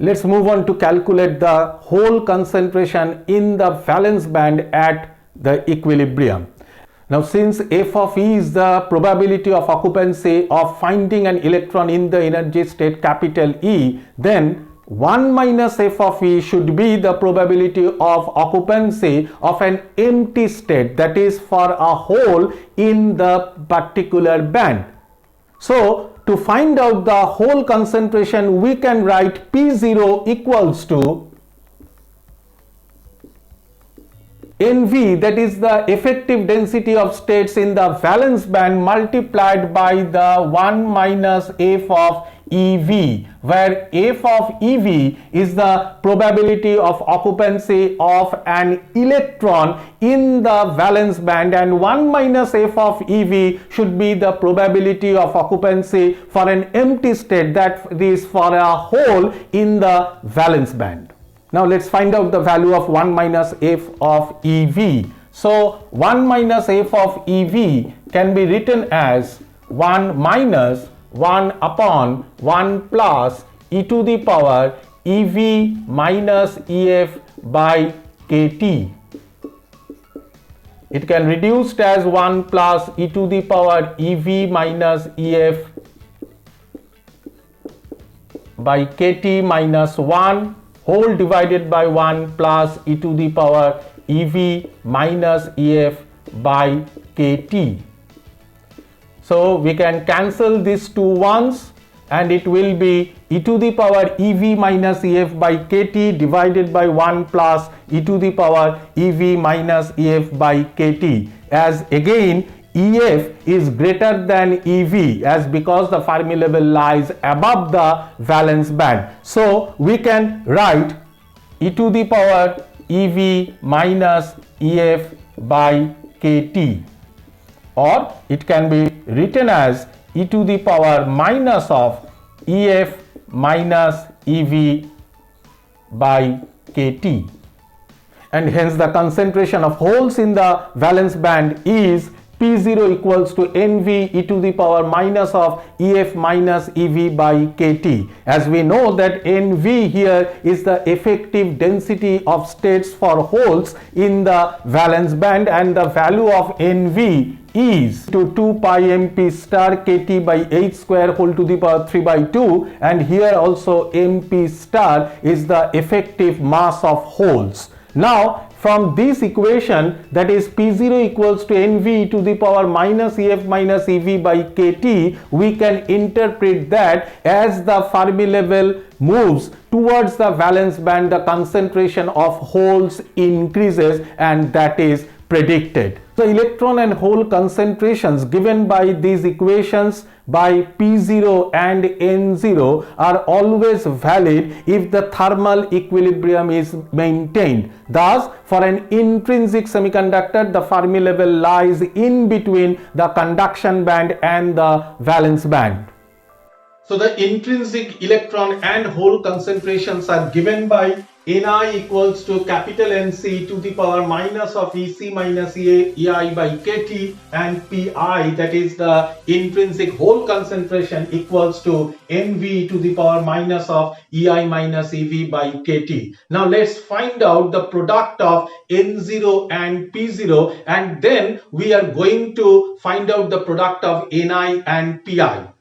Let's move on to calculate the hole concentration in the valence band at the equilibrium. Now, since f of E is the probability of occupancy of finding an electron in the energy state capital E, then 1 minus f of E should be the probability of occupancy of an empty state, that is for a hole in the particular band. So, to find out the hole concentration, we can write P0 equals to NV, that is the effective density of states in the valence band, multiplied by the 1 minus f of EV, where f of EV is the probability of occupancy of an electron in the valence band, and 1 minus f of EV should be the probability of occupancy for an empty state, that is for a hole in the valence band. Now let's find out the value of 1 minus f of EV. So 1 minus f of EV can be written as 1 minus 1 upon 1 plus e to the power EV minus EF by KT. It can reduced as 1 plus e to the power EV minus EF by KT minus 1 whole divided by 1 plus e to the power EV minus EF by KT. So we can cancel these two ones and it will be e to the power EV minus EF by KT divided by 1 plus e to the power EV minus EF by KT, as again EF is greater than EV, as because the Fermi level lies above the valence band. So we can write e to the power EV minus EF by KT, or it can be written as e to the power minus of EF minus EV by KT, and hence the concentration of holes in the valence band is P0 equals to NV e to the power minus of EF minus EV by KT. As we know that NV here is the effective density of states for holes in the valence band, and the value of NV is to 2 pi mp star KT by h square whole to the power 3 by 2, and here also mp star is the effective mass of holes. Now from this equation, that is P0 equals to NV to the power minus EF minus EV by KT, we can interpret that as the Fermi level moves towards the valence band, the concentration of holes increases, and that is predicted. The electron and hole concentrations given by these equations by P0 and N0 are always valid if the thermal equilibrium is maintained. Thus, for an intrinsic semiconductor, the Fermi level lies in between the conduction band and the valence band. So the intrinsic electron and hole concentrations are given by Ni equals to capital NC to the power minus of EC minus EI by KT, and Pi, that is the intrinsic hole concentration, equals to NV to the power minus of EI minus EV by KT. Now let's find out the product of N0 and P0, and then we are going to find out the product of Ni and Pi.